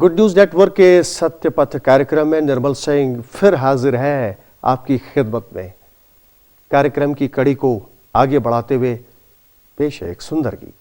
Good news network के सत्य पथ कार्यक्रम में निर्मल सिंह फिर हाजिर है आपकी खिदमत में। कार्यक्रम की कड़ी को आगे बढ़ाते हुए पेश है एक सुंदर गीत।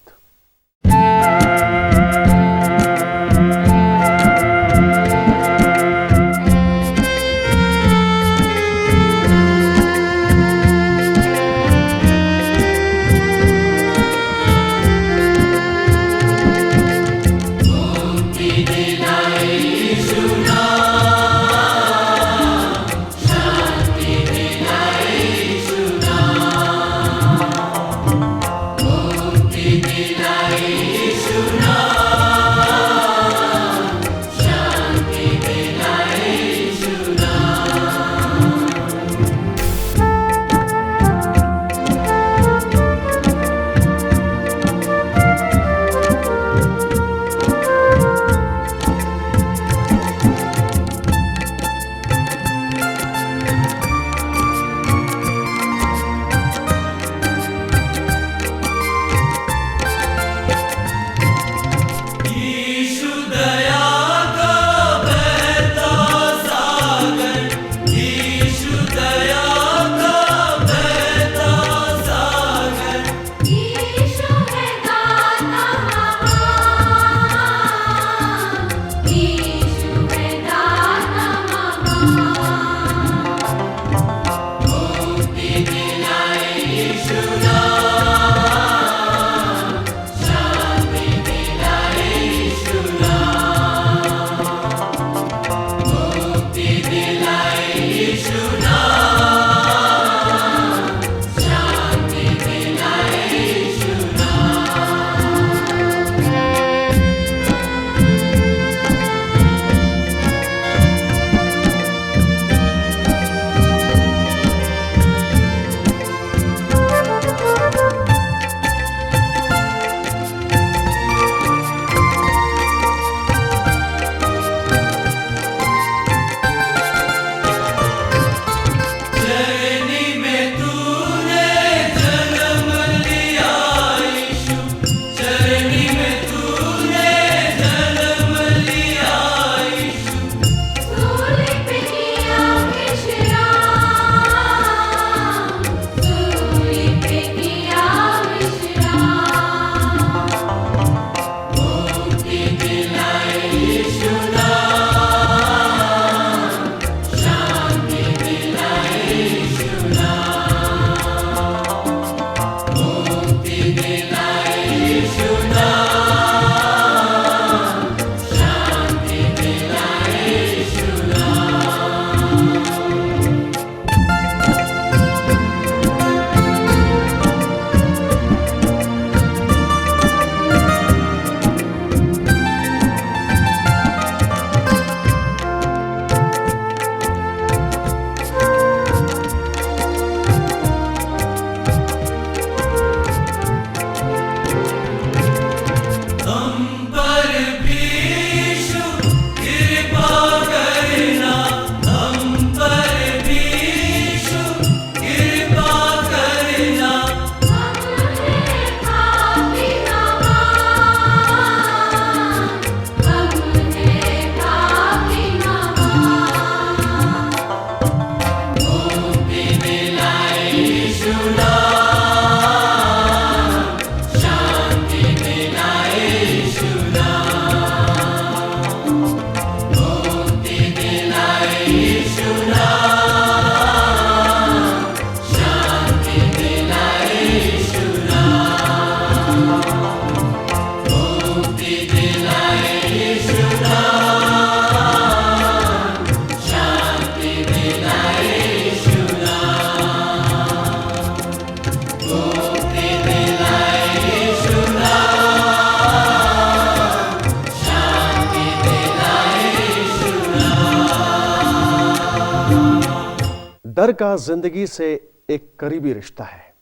डर का जिंदगी से एक करीबी रिश्ता है।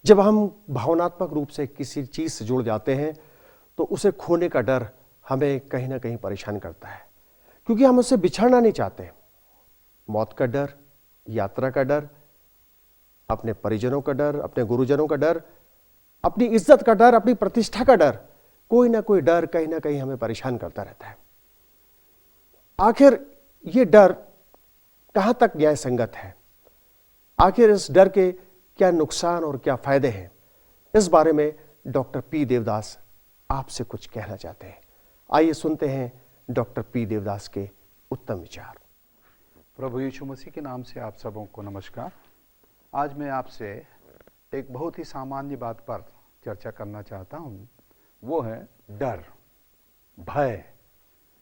जब हम भावनात्मक रूप से किसी चीज से जुड़ जाते हैं तो उसे खोने का डर हमें कहीं ना कहीं परेशान करता है, क्योंकि हम उससे बिछड़ना नहीं चाहते। मौत का डर, यात्रा का डर, अपने परिजनों का डर, अपने गुरुजनों का डर, अपनी इज्जत का डर, अपनी प्रतिष्ठा का डर, कोई ना कोई डर कहीं ना कहीं हमें परेशान करता रहता है। आखिर ये डर कहां तक न्याय संगत है? आखिर इस डर के क्या नुकसान और क्या फायदे हैं? इस बारे में डॉक्टर पी देवदास आपसे कुछ कहना चाहते हैं। आइए सुनते हैं डॉक्टर पी देवदास के उत्तम विचार। प्रभु यीशु मसीह के नाम से आप सबों को नमस्कार। आज मैं आपसे एक बहुत ही सामान्य बात पर चर्चा करना चाहता हूँ, वो है डर, भय।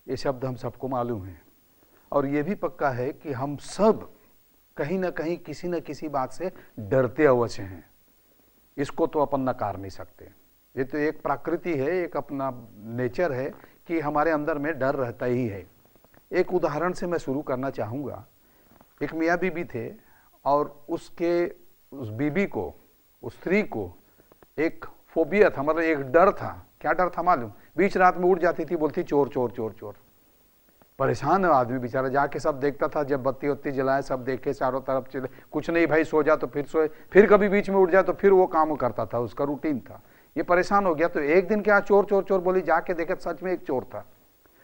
ये शब्द हम सबको मालूम है और ये भी पक्का है कि हम सब कहीं ना कहीं किसी न किसी बात से डरते अवश्य हैं। इसको तो अपन नकार नहीं सकते। ये तो एक प्रकृति है, एक अपना नेचर है कि हमारे अंदर में डर रहता ही है। एक उदाहरण से मैं शुरू करना चाहूँगा। एक मियाँ बीबी थे और उस बीबी को, उस स्त्री को एक फोबिया था, मतलब एक डर था। क्या डर था मालूम? बीच रात में उठ जाती थी, बोलती चोर चोर चोर चोर। परेशान है आदमी बेचारा, जाके सब देखता था, जब बत्ती वत्ती जलाए सब देखे, चारों तरफ चले, कुछ नहीं भाई, सो जा तो फिर सोए, फिर कभी बीच में उठ जाए तो फिर वो काम करता था, उसका रूटीन था। ये परेशान हो गया तो एक दिन क्या चोर चोर चोर बोली, जाके देखा सच में एक चोर था।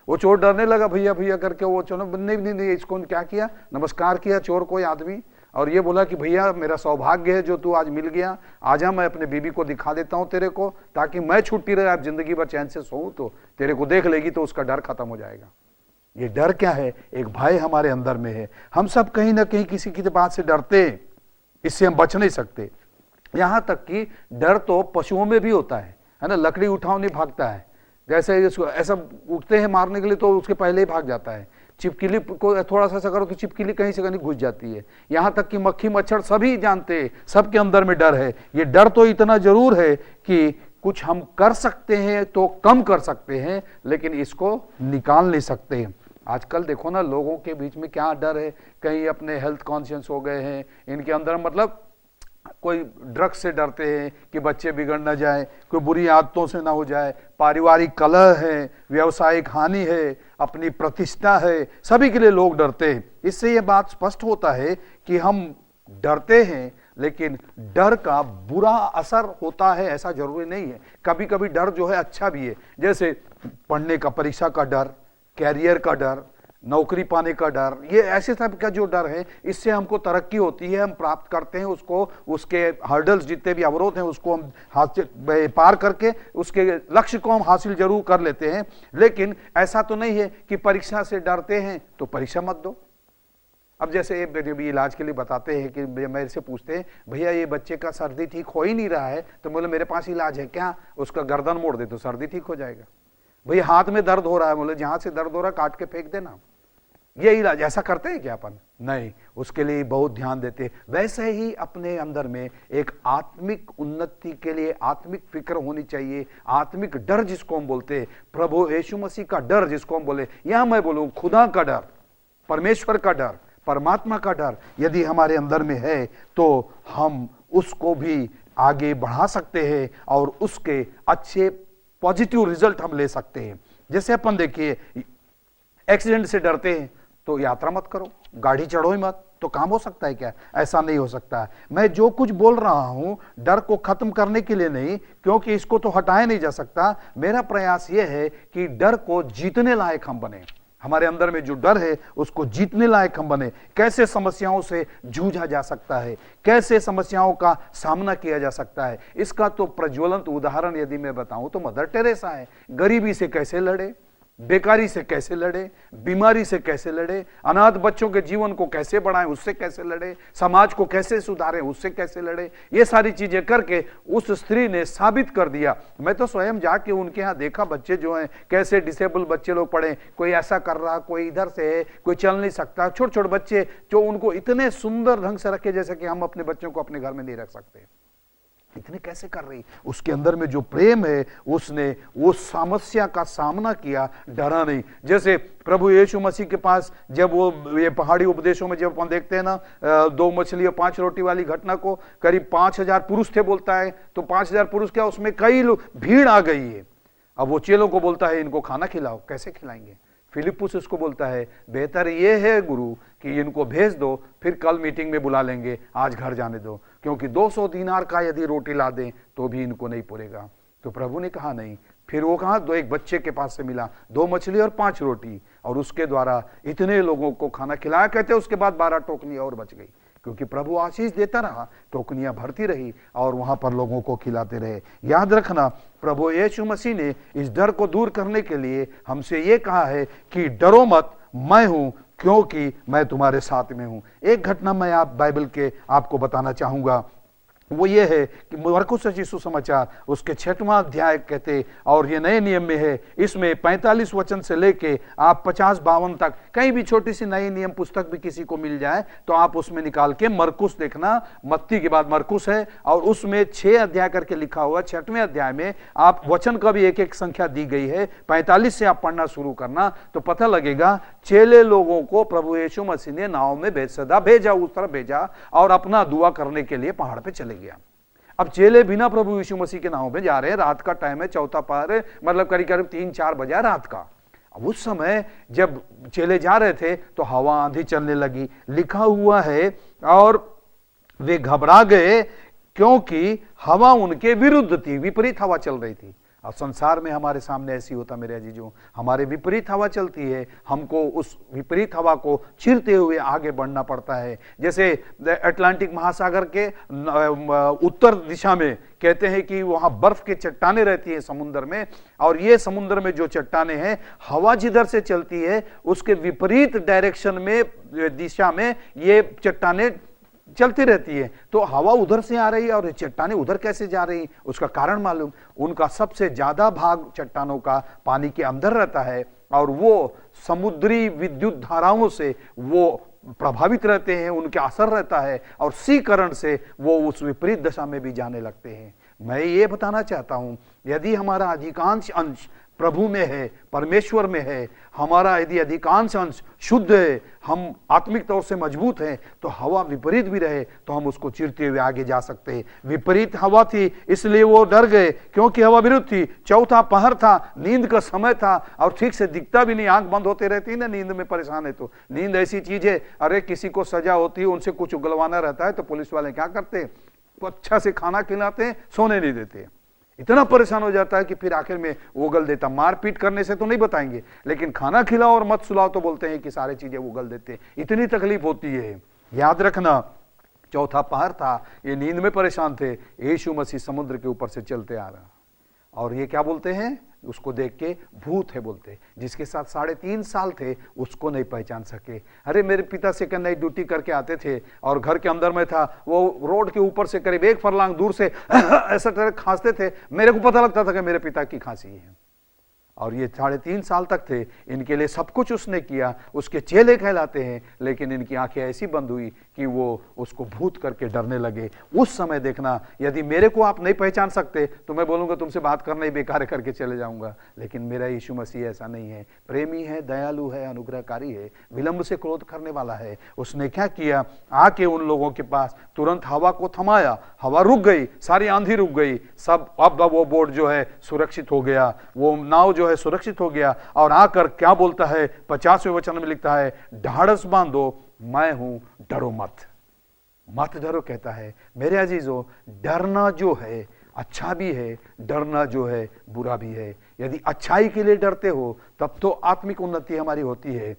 वो चोर डरने लगा, भैया भैया करके। वो चोर नहीं, इसको क्या किया, नमस्कार किया चोर कोई आदमी, और ये बोला कि भैया मेरा सौभाग्य है जो तू आज मिल गया, आजा मैं अपने बीबी को दिखा देता हूँ तेरे को, ताकि मैं छुट्टी रहे, आप जिंदगी भर चैन से सोऊं तो तेरे को देख लेगी तो उसका डर खत्म हो जाएगा। ये डर क्या है? एक भय हमारे अंदर में है। हम सब कहीं ना कहीं किसी की बात से डरते हैं, इससे हम बच नहीं सकते। यहां तक कि डर तो पशुओं में भी होता है ना। लकड़ी उठाओ नहीं भागता है, जैसे ऐसा उठते हैं मारने के लिए तो उसके पहले ही भाग जाता है। छिपकली को थोड़ा सा करो तो छिपकली कहीं से कहीं घुस जाती है। यहां तक कि मक्खी मच्छर सभी जानते हैं, सबके अंदर में डर है। ये डर तो इतना जरूर है कि कुछ हम कर सकते हैं तो कम कर सकते हैं, लेकिन इसको निकाल नहीं सकते। आजकल देखो ना, लोगों के बीच में क्या डर है। कहीं अपने हेल्थ कॉन्शियस हो गए हैं, इनके अंदर मतलब कोई ड्रग्स से डरते हैं कि बच्चे बिगड़ ना जाए, कोई बुरी आदतों से ना हो जाए, पारिवारिक कलह है, व्यावसायिक हानि है, अपनी प्रतिष्ठा है, सभी के लिए लोग डरते हैं। इससे ये बात स्पष्ट होता है कि हम डरते हैं, लेकिन डर का बुरा असर होता है ऐसा जरूरी नहीं है। कभी कभी डर जो है अच्छा भी है, जैसे पढ़ने का, परीक्षा का डर, कैरियर का डर, नौकरी पाने का डर। ये ऐसे सब का जो डर है, इससे हमको तरक्की होती है, हम प्राप्त करते हैं उसको, उसके हर्डल्स जितने भी अवरोध हैं उसको हम पार करके उसके लक्ष्य को हम हासिल जरूर कर लेते हैं। लेकिन ऐसा तो नहीं है कि परीक्षा से डरते हैं तो परीक्षा मत दो। अब जैसे इलाज के लिए बताते हैं कि मेरे से पूछते हैं, भैया ये बच्चे का सर्दी ठीक हो ही नहीं रहा है, तो बोले मेरे पास इलाज है क्या, उसका गर्दन मोड़ दे तो सर्दी ठीक हो जाएगा। भैया हाथ में दर्द हो रहा है, बोले जहां से दर्द हो रहा है काट के फेंक देना, ये इलाज। ऐसा करते हैं क्या अपन? नहीं, उसके लिए बहुत ध्यान देते हैं। वैसे ही अपने अंदर में एक आत्मिक उन्नति के लिए आत्मिक फिक्र होनी चाहिए, आत्मिक डर जिसको हम बोलते हैं, प्रभु यीशु मसीह का डर जिसको हम बोले, यहां मैं बोलूं खुदा का डर, परमेश्वर का डर, परमात्मा का डर यदि हमारे अंदर में है तो हम उसको भी आगे बढ़ा सकते हैं और उसके अच्छे पॉजिटिव रिजल्ट हम ले सकते हैं। जैसे अपन देखिए, एक्सीडेंट से डरते हैं तो यात्रा मत करो, गाड़ी चढ़ो ही मत, तो काम हो सकता है क्या? ऐसा नहीं हो सकता है। मैं जो कुछ बोल रहा हूं डर को खत्म करने के लिए नहीं, क्योंकि इसको तो हटाया नहीं जा सकता। मेरा प्रयास यह है कि डर को जीतने लायक हम बने। हमारे अंदर में जो डर है उसको जीतने लायक हम बने। कैसे समस्याओं से जूझा जा सकता है, कैसे समस्याओं का सामना किया जा सकता है, इसका तो प्रज्वलंत उदाहरण यदि मैं बताऊं तो मदर टेरेसा है। गरीबी से कैसे लड़े, बेकारी से कैसे लड़े, बीमारी से कैसे लड़े, अनाथ बच्चों के जीवन को कैसे बढ़ाएं, उससे कैसे लड़े, समाज को कैसे सुधारें, उससे कैसे लड़े। ये सारी चीजें करके उस स्त्री ने साबित कर दिया। मैं तो स्वयं जाके उनके यहाँ देखा, बच्चे जो हैं कैसे डिसेबल बच्चे लोग पड़े, कोई ऐसा कर रहा, कोई इधर से है, कोई चल नहीं सकता, छोटे छोटे बच्चे जो उनको इतने सुंदर ढंग से रखे जैसे कि हम अपने बच्चों को अपने घर में नहीं रख सकते। इतने कैसे कर रही? उसके अंदर में जो प्रेम है, उसने वो समस्या का सामना किया, डरा नहीं। जैसे प्रभु यीशु मसीह के पास जब वो ये पहाड़ी उपदेशों में जब अपन देखते हैं ना, 2 मछली और 5 रोटी वाली घटना को, करीब 5000 पुरुष थे बोलता है, तो 5000 पुरुष क्या, उसमें कई लोग, भीड़ आ गई है। अब वो चेलों को बोलता है इनको खाना खिलाओ। कैसे खिलाएंगे? फिलिप्पुस उसको बोलता है बेहतर ये है गुरु कि इनको भेज दो, फिर कल मीटिंग में बुला लेंगे, आज घर जाने दो, क्योंकि 200 दीनार का यदि रोटी ला दें तो भी इनको नहीं पुरेगा। तो प्रभु ने कहा नहीं, फिर वो कहा, दो एक बच्चे के पास से मिला, 2 मछली और 5 रोटी, और उसके द्वारा इतने लोगों को खाना खिलाया। कहते उसके बाद 12 टोकनी और बच गई, क्योंकि प्रभु आशीष देता रहा, टोकनियां भरती रही और वहां पर लोगों को खिलाते रहे। याद रखना, प्रभु यीशु मसीह ने इस डर को दूर करने के लिए हमसे ये कहा है कि डरो मत, मैं हूं, क्योंकि मैं तुम्हारे साथ में हूं। एक घटना मैं बाइबल के आपको बताना चाहूंगा, वो ये है कि मरकुस रचित सुसमाचार उसके 6वां अध्याय कहते, और ये नए नियम में है, इसमें 45 वचन से लेके आप 50-52 तक, कहीं भी छोटी सी नई नियम पुस्तक भी किसी को मिल जाए तो आप उसमें निकाल के मरकुस देखना, मत्ती के बाद मरकुस है, और उसमें 6 अध्याय करके लिखा हुआ। 6वें अध्याय में आप वचन का भी एक एक संख्या दी गई है, 45 से आप पढ़ना शुरू करना तो पता लगेगा। चेले लोगों को प्रभु यीशु मसीह ने नाव में बेतसैदा भेजा, उस तरफ भेजा, और अपना दुआ करने के लिए पहाड़ पे चले गया। अब चेले बिना प्रभु यीशु मसीह के नाव में जा रहे हैं, रात का टाइम है, चौथा पहर है, मतलब करीब करीब 3-4 बजा रात का। अब उस समय जब चेले जा रहे थे तो हवा आंधी चलने लगी, लिखा हुआ है, और वे घबरा गए क्योंकि हवा उनके विरुद्ध थी, विपरीत हवा चल रही थी। और संसार में हमारे सामने ऐसी होता मेरे अजीजों, हमारे विपरीत हवा चलती है, हमको उस विपरीत हवा को चीरते हुए आगे बढ़ना पड़ता है। जैसे अटलांटिक महासागर के उत्तर दिशा में कहते हैं कि वहां बर्फ की चट्टानें रहती है समुद्र में, और ये समुद्र में जो चट्टानें हैं, हवा जिधर से चलती है उसके विपरीत डायरेक्शन में, दिशा में ये चट्टानें चलती रहती है। तो हवा उधर से आ रही है और चट्टानें उधर कैसे जा रही, उसका कारण मालूम, उनका सबसे ज्यादा भाग चट्टानों का पानी के अंदर रहता है, और वो समुद्री विद्युत धाराओं से वो प्रभावित रहते हैं, उनके असर रहता है, और सी करंट से वो उस विपरीत दिशा में भी जाने लगते हैं। मैं ये बताना चाहता हूं, यदि हमारा अधिकांश अंश प्रभु में है, परमेश्वर में है, हमारा यदि अधिकांश अंश शुद्ध है, हम आत्मिक तौर से मजबूत हैं, तो हवा विपरीत भी रहे तो हम उसको चीरते हुए आगे जा सकते हैं। विपरीत हवा थी इसलिए वो डर गए, क्योंकि हवा विरुद्ध थी, चौथा पहर था, नींद का समय था, और ठीक से दिखता भी नहीं, आंख बंद होते रहती है ना, नींद में परेशान है तो। नींद ऐसी चीज है, अरे किसी को सजा होती है, उनसे कुछ उगलवाना रहता है तो पुलिस वाले क्या करते हैं, अच्छा से खाना खिलाते हैं, सोने नहीं देते। इतना परेशान हो जाता है कि फिर आखिर में उगल देता। मारपीट करने से तो नहीं बताएंगे, लेकिन खाना खिलाओ और मत सुलाओ तो बोलते हैं कि सारी चीजें उगल देते हैं। इतनी तकलीफ होती है। याद रखना, चौथा पहर था, ये नींद में परेशान थे, यीशु मसीह समुद्र के ऊपर से चलते आ रहा, और ये क्या बोलते हैं, उसको देख के भूत है बोलते। जिसके साथ 3.5 साल थे उसको नहीं पहचान सके। अरे मेरे पिता सेकंड नाइट ड्यूटी करके आते थे, और घर के अंदर में था, वो रोड के ऊपर से करीब 1 फरलांग दूर से ऐसा तरह खांसते थे, मेरे को पता लगता था कि मेरे पिता की खांसी है। और ये 3.5 साल तक थे, इनके लिए सब कुछ उसने किया, उसके चेले कहलाते हैं, लेकिन इनकी आंखें ऐसी बंद हुई कि वो उसको भूत करके डरने लगे। उस समय देखना, यदि मेरे को आप नहीं पहचान सकते तो मैं बोलूंगा तुमसे बात करना ही बेकार करके चले जाऊंगा, लेकिन मेरा यीशु मसीह ऐसा नहीं है। प्रेमी है, दयालु है, अनुग्रहकारी है, विलंब से क्रोध करने वाला है। उसने क्या किया, आके उन लोगों के पास तुरंत हवा को थमाया, हवा रुक गई, सारी आंधी रुक गई, सब, अब वो बोर्ड जो है सुरक्षित हो गया, वो नाव जो है सुरक्षित हो गया। और आकर क्या बोलता है, 50वें वचन में लिखता है, ढाढ़स बांधो, मैं हूं, डरो मत, मत डरो कहता है। मेरे अजीजों, डरना जो है अच्छा भी है, डरना जो है बुरा भी है। यदि अच्छाई के लिए डरते हो तब तो आत्मिक उन्नति हमारी होती है,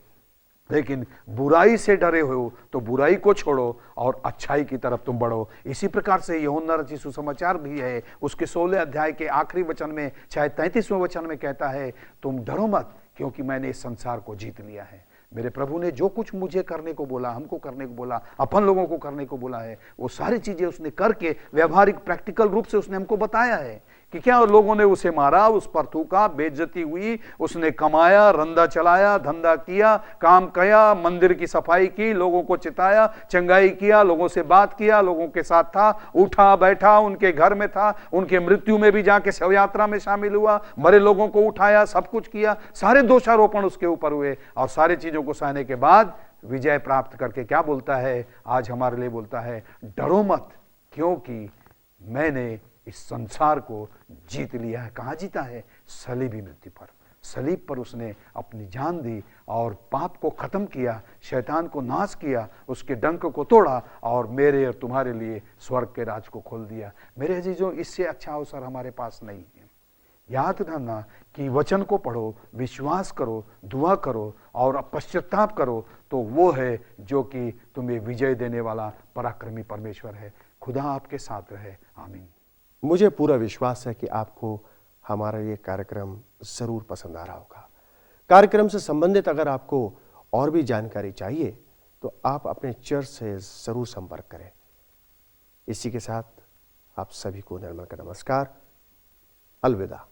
लेकिन बुराई से डरे हो तो बुराई को छोड़ो और अच्छाई की तरफ तुम बढ़ो। इसी प्रकार से यूहन्ना रचित सुसमाचार भी है, उसके 16 अध्याय के आखिरी वचन में, शायद 33वें वचन में कहता है, तुम डरो मत, क्योंकि मैंने इस संसार को जीत लिया है। मेरे प्रभु ने जो कुछ मुझे करने को बोला, हमको करने को बोला, अपन लोगों को करने को बोला है, वो सारी चीजें उसने करके व्यवहारिक प्रैक्टिकल रूप से उसने हमको बताया है कि क्या लोगों ने उसे मारा, उस पर थूका, बेइज्जती हुई, उसने कमाया, रंदा चलाया, धंधा किया, काम किया, मंदिर की सफाई की, लोगों को चिताया, चंगाई किया, लोगों से बात किया, लोगों के साथ था, उठा बैठा, उनके घर में था, उनके मृत्यु में भी जाके शव यात्रा में शामिल हुआ, मरे लोगों को उठाया, सब कुछ किया, सारे दोषारोपण उसके ऊपर हुए, और सारी चीजों को सहने के बाद विजय प्राप्त करके क्या बोलता है, आज हमारे लिए बोलता है, डरो मत, क्योंकि मैंने इस संसार को जीत लिया है। कहां जीता है, सलीबी मृत्यु पर। सलीब पर उसने अपनी जान दी और पाप को खत्म किया, शैतान को नाश किया, उसके डंक को तोड़ा और मेरे और तुम्हारे लिए स्वर्ग के राज को खोल दिया। मेरे अजीजों, इससे अच्छा अवसर हमारे पास नहीं है। याद रखना कि वचन को पढ़ो, विश्वास करो, दुआ करो और पश्चाताप करो, तो वो है जो कि तुम्हें विजय देने वाला पराक्रमी परमेश्वर है। खुदा आपके साथ रहे। आमीन। मुझे पूरा विश्वास है कि आपको हमारा ये कार्यक्रम जरूर पसंद आ रहा होगा। कार्यक्रम से संबंधित अगर आपको और भी जानकारी चाहिए तो आप अपने चर्च से जरूर संपर्क करें। इसी के साथ आप सभी को निर्मल का नमस्कार। अलविदा।